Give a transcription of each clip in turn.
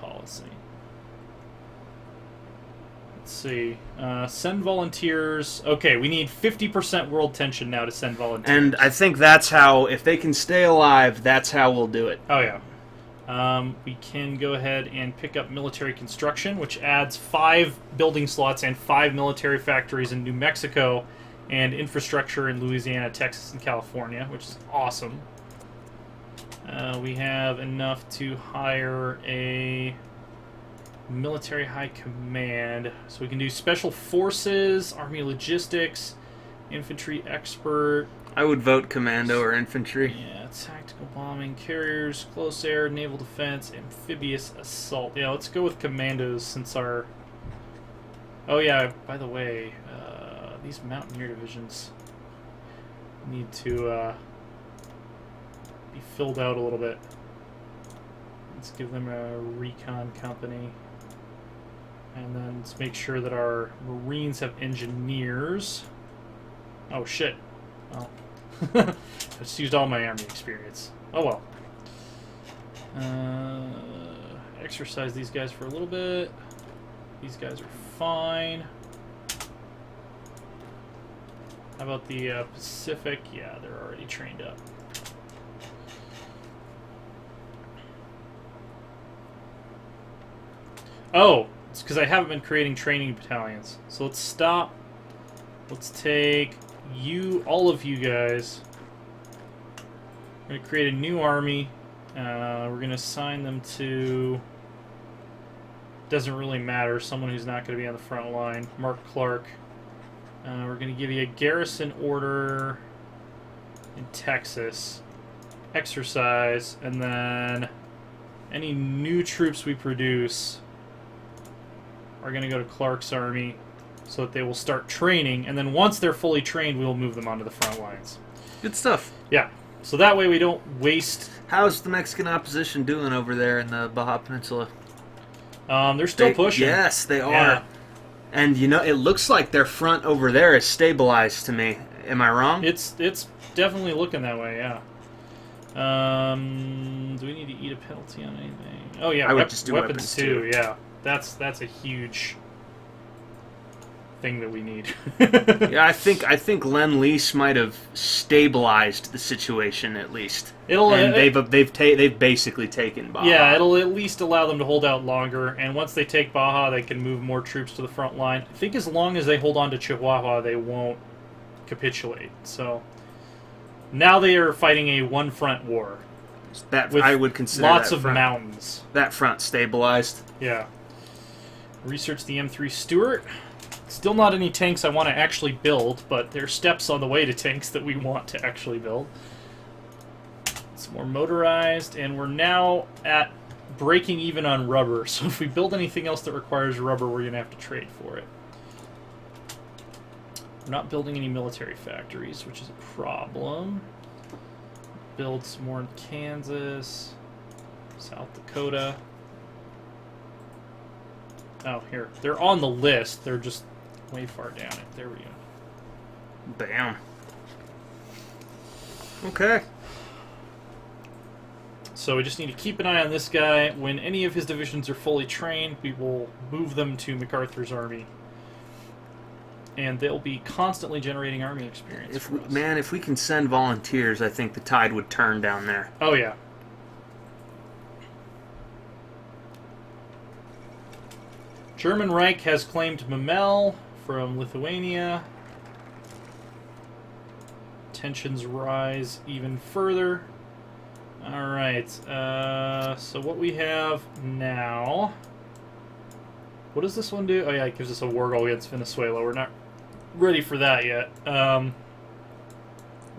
policy. Let's see. Send volunteers. Okay, we need 50% world tension now to send volunteers. And I think that's how, if they can stay alive, that's how we'll do it. Oh, yeah. We can go ahead and pick up military construction, which adds 5 building slots and 5 military factories in New Mexico and infrastructure in Louisiana, Texas, and California, which is awesome. We have enough to hire a military high command. So we can do special forces, army logistics, infantry expert. I would vote commando or infantry. Yeah, tactical bombing, carriers, close air, naval defense, amphibious assault. Yeah, let's go with commandos since our... Oh yeah, by the way, these mountaineer divisions need to be filled out a little bit. Let's give them a recon company. And then let's make sure that our Marines have engineers. Oh shit. Well, I just used all my army experience. Oh well. Exercise these guys for a little bit. These guys are fine. How about the Pacific? Yeah, they're already trained up. Oh, it's because I haven't been creating training battalions. So let's stop. Let's take you, all of you guys. We're going to create a new army. We're going to assign them to... Doesn't really matter. Someone who's not going to be on the front line. Mark Clark. We're going to give you a garrison order in Texas. Exercise. And then any new troops we produce are going to go to Clark's army so that they will start training. And then once they're fully trained, we'll move them onto the front lines. Good stuff. Yeah. So that way we don't waste... How's the Mexican opposition doing over there in the Baja Peninsula? They're still pushing. Yes, they are. Yeah. And, you know, it looks like their front over there is stabilized to me. Am I wrong? It's definitely looking that way, yeah. Do we need to eat a penalty on anything? Oh, yeah, I would just do weapons too. Yeah. That's a huge thing that we need. Yeah, I think Lend-Lease might have stabilized the situation at least. They've basically taken Baja. Yeah, it'll at least allow them to hold out longer, and once they take Baja, they can move more troops to the front line. I think as long as they hold on to Chihuahua, they won't capitulate. So now they are fighting a one-front war. That I would consider lots that of front, mountains. That front stabilized. Yeah. Research the M3 Stuart. Still not any tanks I want to actually build, but there are steps on the way to tanks that we want to actually build. It's more motorized, and we're now at breaking even on rubber, so if we build anything else that requires rubber, we're going to have to trade for it. We're not building any military factories, which is a problem. Build some more in Kansas, South Dakota. Oh, here. They're on the list. They're just way far down it. There we go. Bam. Okay. So we just need to keep an eye on this guy. When any of his divisions are fully trained, we will move them to MacArthur's army. And they'll be constantly generating army experience. If we can send volunteers, I think the tide would turn down there. Oh, yeah. German Reich has claimed Memel from Lithuania. Tensions rise even further. Alright, so what we have now... What does this one do? Oh yeah, it gives us a war goal against Venezuela. We're not ready for that yet.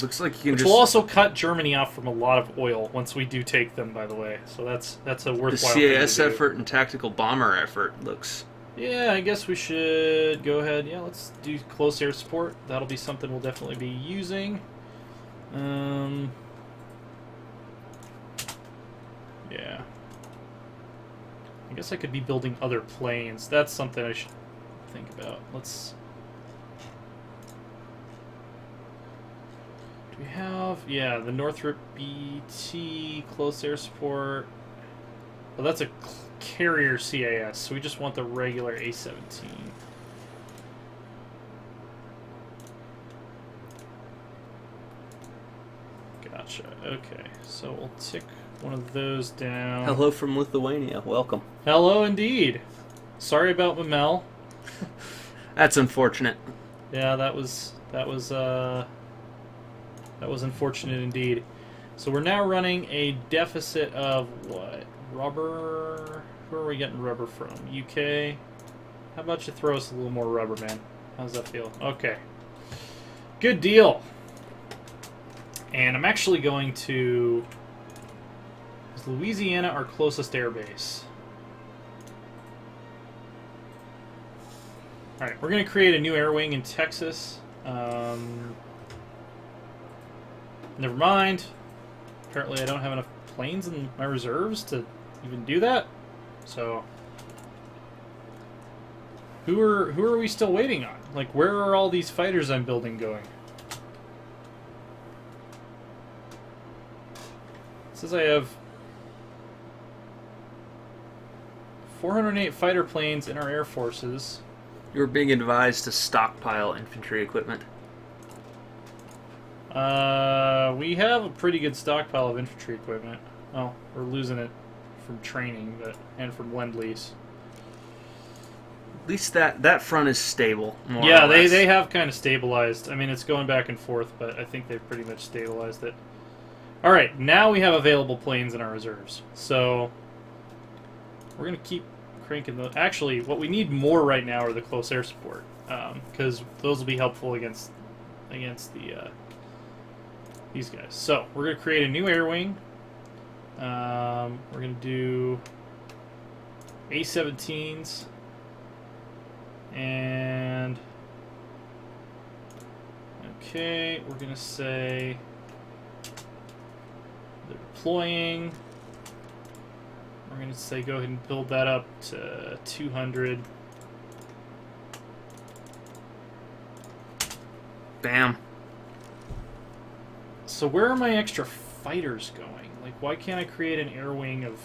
Looks like you can which will also cut Germany off from a lot of oil once we do take them, by the way. So that's a worthwhile thing to do. The CAS effort and tactical bomber effort looks... Yeah, I guess we should go ahead. Yeah, let's do close air support. That'll be something we'll definitely be using. Yeah. I guess I could be building other planes. That's something I should think about. Let's... Do we have... Yeah, the Northrop BT, close air support. Well, that's a carrier CAS, so we just want the regular A-17. Gotcha. Okay, so we'll tick one of those down. Hello from Lithuania. Welcome. Hello, indeed. Sorry about Mamel. That's unfortunate. Yeah, that was unfortunate indeed. So we're now running a deficit of what? Rubber? Where are we getting rubber from? UK? How about you throw us a little more rubber, man? How's that feel? Okay. Good deal. And I'm actually going to... Is Louisiana our closest airbase? Alright, we're going to create a new air wing in Texas. Never mind. Apparently I don't have enough planes in my reserves to even do that. So... Who are we still waiting on? Like, where are all these fighters I'm building going? It says I have 408 fighter planes in our air forces. You were being advised to stockpile infantry equipment. We have a pretty good stockpile of infantry equipment. Oh, we're losing it from training, and from Lend-Lease. At least that front is stable, more Yeah, or less. they have kind of stabilized. I mean, it's going back and forth, but I think they've pretty much stabilized it. Alright, now we have available planes in our reserves. So, we're going to keep cranking those. Actually, what we need more right now are the close air support, because those will be helpful against the these guys. So, we're going to create a new air wing. We're going to do A-17s. And... Okay, we're going to say... They're deploying. We're going to say go ahead and build that up to 200. Bam. So where are my extra fighters going? Like, why can't I create an air wing of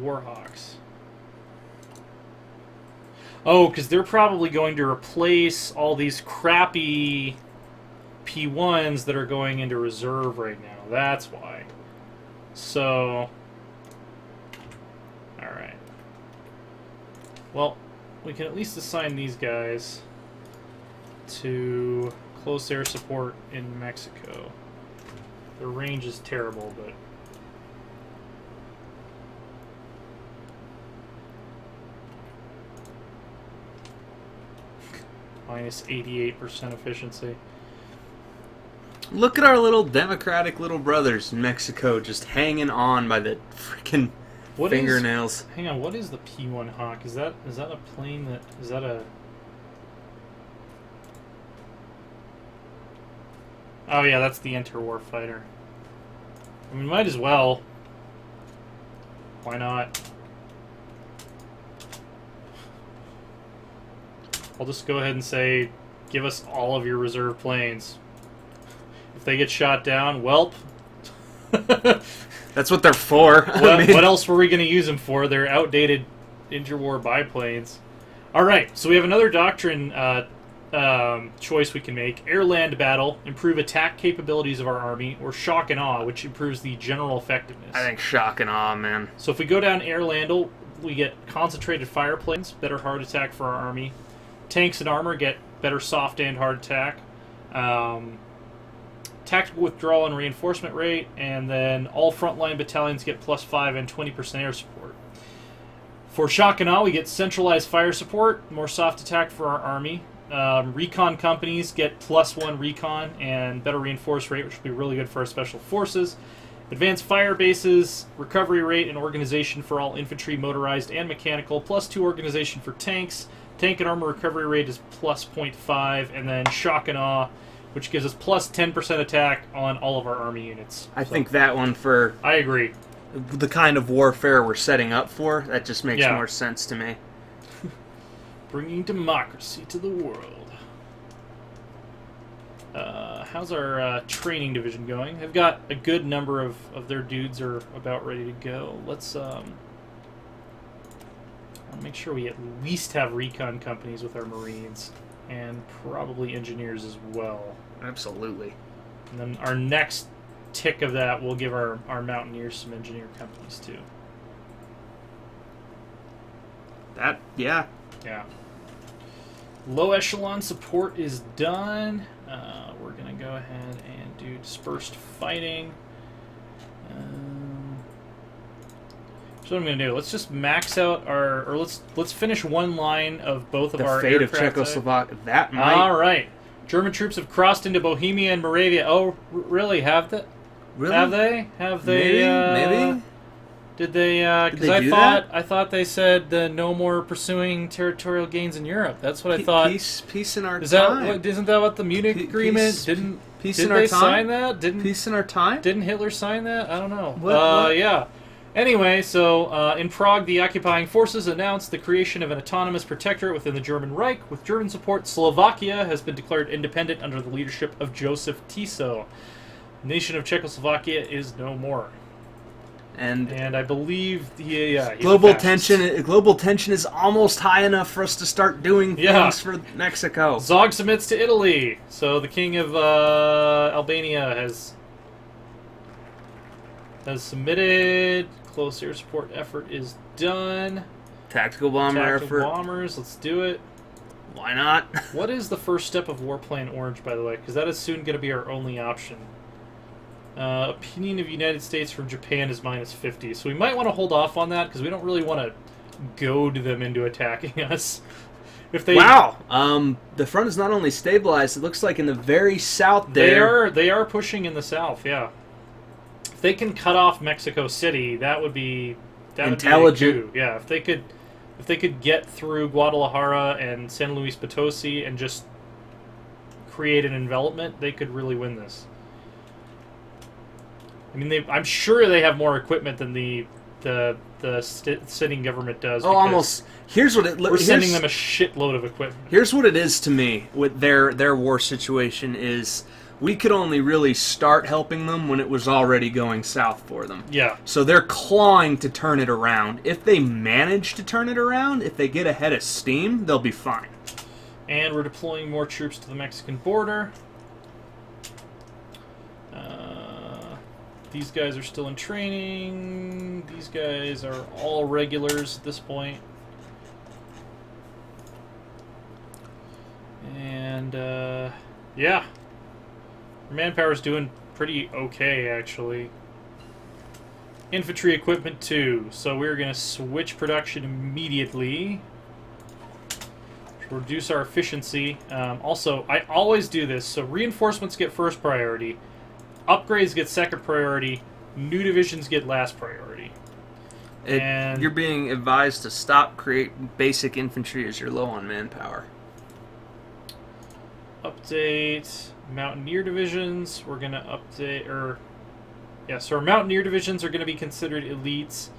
Warhawks? Oh, because they're probably going to replace all these crappy P1s that are going into reserve right now. That's why. So... Alright. Well, we can at least assign these guys to close air support in Mexico. Their range is terrible, but... Minus 88% efficiency. Look at our little democratic little brothers in Mexico just hanging on by the freaking fingernails. Hang on, what is the P1 Hawk? Is that a plane that... Is that a... Oh yeah, that's the interwar fighter. I mean, might as well. Why not? I'll just go ahead and say, give us all of your reserve planes. If they get shot down, welp. That's what they're for. What else were we going to use them for? They're outdated interwar biplanes. Alright, so we have another doctrine choice we can make. Air-land battle, improve attack capabilities of our army, or shock and awe, which improves the general effectiveness. I think shock and awe, man. So if we go down air-land, we get concentrated fire planes, better hard attack for our army. Tanks and armor get better soft and hard attack. Tactical withdrawal and reinforcement rate, and then all frontline battalions get +5 and 20% air support. For shock and awe, we get centralized fire support, more soft attack for our army. Recon companies get +1 recon and better reinforce rate, which will be really good for our special forces. Advanced fire bases, recovery rate and organization for all infantry, motorized and mechanical, +2 organization for tanks. Tank and armor recovery rate is +0.5, and then shock and awe, which gives us +10% attack on all of our army units. I think that one, for I agree. the kind of warfare we're setting up for, that just makes more sense to me. Bringing democracy to the world. How's our training division going? They've got a good number of their dudes are about ready to go. Let's Make sure we at least have recon companies with our Marines, and probably engineers as well. Absolutely. And then our next tick of that, we'll give our Mountaineers some engineer companies too. Yeah. Yeah. Low echelon support is done. We're going to go ahead and do dispersed fighting. So what I'm going to do, let's just max out our, or let's finish one line of both of our fate of aircraft. Czechoslovakia. That might. All right. German troops have crossed into Bohemia and Moravia. Oh, really? Have they? Really? Have they? Have they? Maybe. Did they? Because Did they do that? I thought they said no more pursuing territorial gains in Europe. That's what I thought. Peace in our Is time. that? Isn't that what the Munich Agreement didn't? Peace Did in our they time? sign that? Didn't Peace in our time? Didn't Hitler sign that? I don't know. What? Yeah. Anyway, so in Prague, the occupying forces announced the creation of an autonomous protectorate within the German Reich. With German support, Slovakia has been declared independent under the leadership of Joseph Tiso. The nation of Czechoslovakia is no more. And I believe global tension is almost high enough for us to start doing things for Mexico. Zog submits to Italy. So the king of Albania has submitted. Close air support effort is done. Tactical bomber effort. Bombers, let's do it. Why not? What is the first step of Warplane Orange, by the way? Because that is soon going to be our only option. Opinion of United States from Japan is -50, so we might want to hold off on that because we don't really want to goad them into attacking us. If they the front is not only stabilized; it looks like in the very south there. They are pushing in the south. Yeah, if they can cut off Mexico City, that would be intelligent. Would be yeah, if they could get through Guadalajara and San Luis Potosi and just create an envelopment, they could really win this. I mean, I'm sure they have more equipment than the sitting government does. Oh, almost. Here's what we're sending them a shitload of equipment. Here's what it is to me with their war situation is we could only really start helping them when it was already going south for them. Yeah. So they're clawing to turn it around. If they manage to turn it around, if they get ahead of steam, they'll be fine. And we're deploying more troops to the Mexican border. These guys are still in training. These guys are all regulars at this point. And, yeah. Our manpower's doing pretty okay, actually. Infantry equipment, too. So we're going to switch production immediately. Reduce our efficiency. Also, I always do this. So reinforcements get first priority. Upgrades get second priority. New divisions get last priority. And you're being advised to stop create basic infantry as you're low on manpower. Update Mountaineer divisions. We're going to update... so our Mountaineer divisions are going to be considered elites.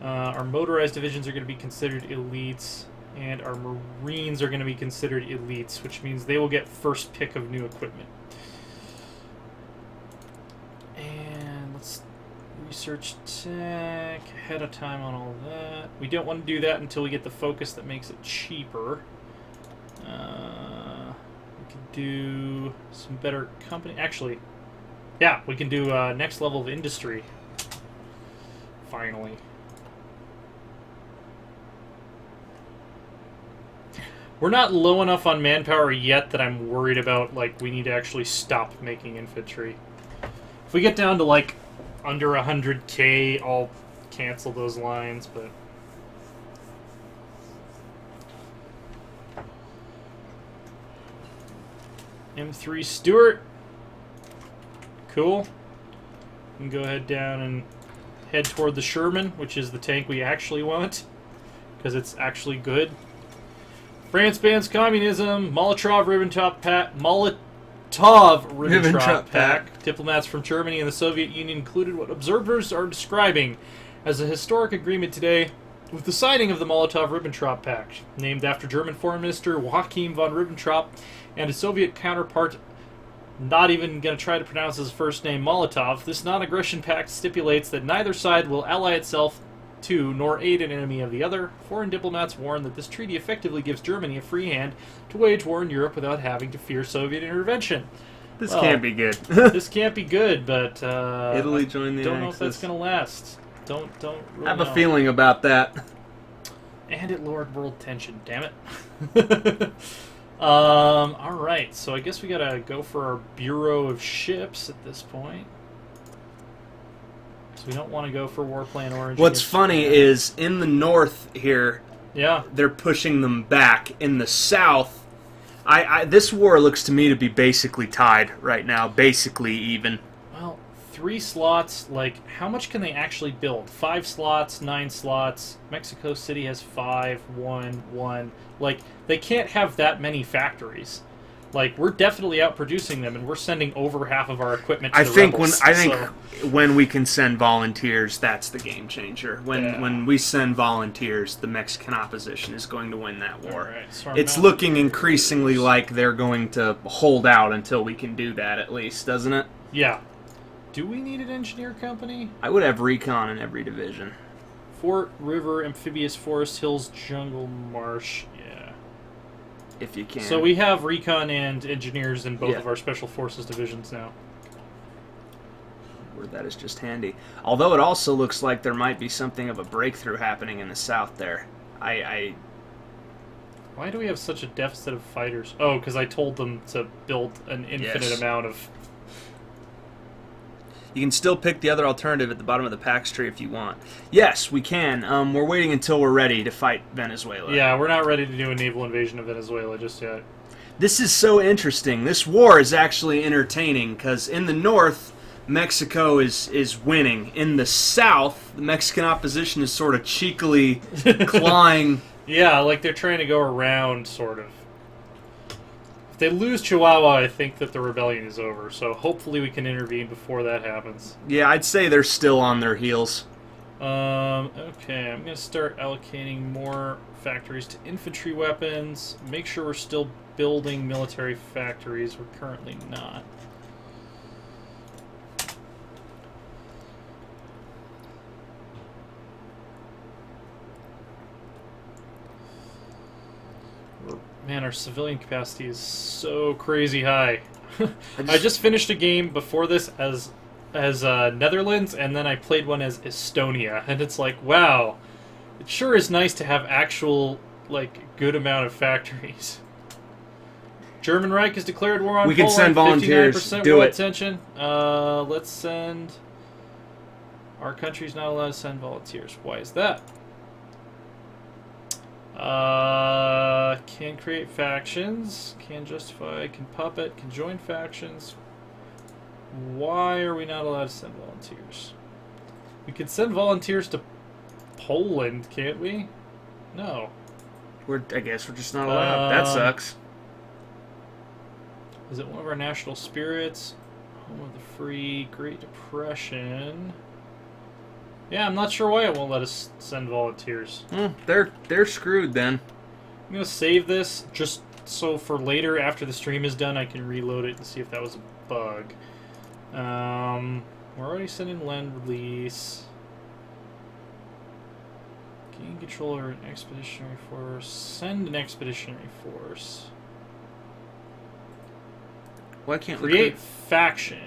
Our motorized divisions are going to be considered elites. And our Marines are going to be considered elites, which means they will get first pick of new equipment. And let's research tech ahead of time on all that. We don't want to do that until we get the focus that makes it cheaper. We could do some better company. Actually, yeah, we can do next level of industry. Finally. We're not low enough on manpower yet that I'm worried about, like, we need to actually stop making infantry. If we get down to, like, under 100k, I'll cancel those lines, but... M3 Stuart. Cool. We can go ahead down and head toward the Sherman, which is the tank we actually want, because it's actually good. France bans communism. Molotov-Ribbentrop Pact. Diplomats from Germany and the Soviet Union included what observers are describing as a historic agreement today with the signing of the Molotov-Ribbentrop Pact, named after German Foreign Minister Joachim von Ribbentrop and his Soviet counterpart, not even going to try to pronounce his first name, Molotov. This non-aggression pact stipulates that neither side will ally itself two, nor aid an enemy of the other. Foreign diplomats warn that this treaty effectively gives Germany a free hand to wage war in Europe without having to fear Soviet intervention. This can't be good. This can't be good, but Italy joined the don't know if Axis. that's going to last. Don't really I have know. a feeling about that. And it lowered world tension, damn it. Alright, so I guess we gotta go for our Bureau of Ships at this point. So we don't want to go for Warplan Orange. What's funny is, in the north here, yeah, they're pushing them back. In the south, this war looks to me to be basically tied right now, basically even. well, 3 slots, like, how much can they actually build? 5 slots, 9 slots, Mexico City has 5, 1, 1. Like, they can't have that many factories. Like, we're definitely outproducing them, and we're sending over half of our equipment to the rebels. I think when we can send volunteers, that's the game changer. When we send volunteers, the Mexican opposition is going to win that war. Alright, so It's looking increasingly like they're going to hold out until we can do that, at least, doesn't it? Yeah. Do we need an engineer company? I would have recon in every division. Fort, river, amphibious forest, hills, jungle, marsh. Yeah. If you can. So we have recon and engineers in both Yeah. of our special forces divisions now. Word, that is just handy. Although it also looks like there might be something of a breakthrough happening in the south there. Why do we have such a deficit of fighters? Oh, because I told them to build an infinite amount of... You can still pick the other alternative at the bottom of the Pact tree if you want. Yes, we can. We're waiting until we're ready to fight Venezuela. Yeah, we're not ready to do a naval invasion of Venezuela just yet. This is so interesting. This war is actually entertaining, because in the north, Mexico is winning. In the south, the Mexican opposition is sort of cheekily clawing... Yeah, like they're trying to go around, sort of. If they lose Chihuahua, I think that the rebellion is over, so hopefully we can intervene before that happens. Yeah, I'd say they're still on their heels. Okay, I'm going to start allocating more factories to infantry weapons. Make sure we're still building military factories. We're currently not. Man, our civilian capacity is so crazy high. I just finished a game before this as Netherlands, and then I played one as Estonia, and it's like, wow, it sure is nice to have actual, like, good amount of factories. German Reich has declared war on Poland. We can send volunteers. 59% Do world it. attention. Let's send... Our country's not allowed to send volunteers. Why is that? Can create factions, can justify, can puppet, can join factions. Why are we not allowed to send volunteers? We could send volunteers to Poland, can't we? No. I guess we're just not allowed. That sucks. Is it one of our national spirits? Home of the free, Great Depression. Yeah, I'm not sure why it won't let us send volunteers. They're screwed then. I'm going to save this just so for later, after the stream is done, I can reload it and see if that was a bug. We're already sending land release. Gain control over an expeditionary force. Send an expeditionary force. Why can't we Create faction.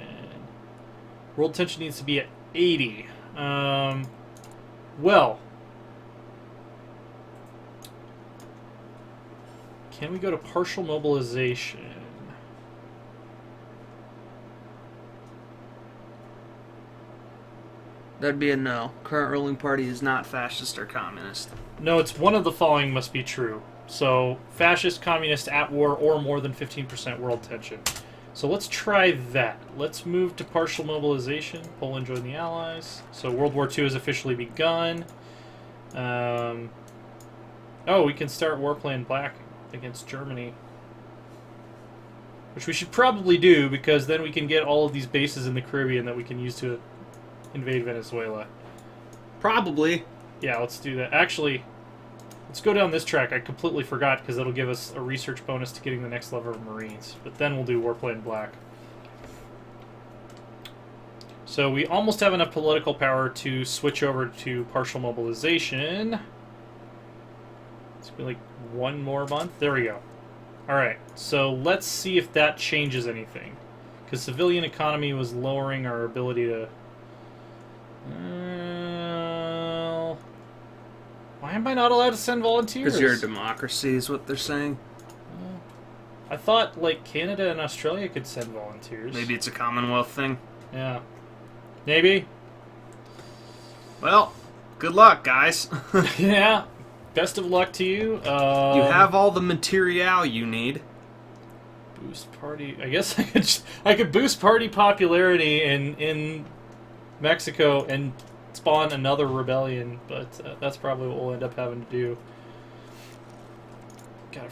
World tension needs to be at 80. Well, can we go to partial mobilization? That'd be a no. Current ruling party is not fascist or communist. No, it's one of the following must be true. So, fascist, communist, at war, or more than 15% world tension. So let's try that. Let's move to partial mobilization. Poland joined the Allies. So World War II has officially begun. Oh, we can start Warplan Black against Germany. Which we should probably do, because then we can get all of these bases in the Caribbean that we can use to invade Venezuela. Probably. Yeah, let's do that. Actually, let's go down this track. I completely forgot, because it'll give us a research bonus to getting the next level of Marines. But then we'll do Warplan Black. So we almost have enough political power to switch over to partial mobilization. It's gonna be like 1 more month. There we go. Alright, so let's see if that changes anything. Because civilian economy was lowering our ability to... why am I not allowed to send volunteers? Because you're a democracy, is what they're saying. I thought, like, Canada and Australia could send volunteers. Maybe it's a Commonwealth thing. Yeah. Maybe. Well, good luck, guys. Yeah. Best of luck to you. You have all the material you need. Boost party. I guess I could boost party popularity in Mexico and spawn another rebellion, but that's probably what we'll end up having to do. Gotta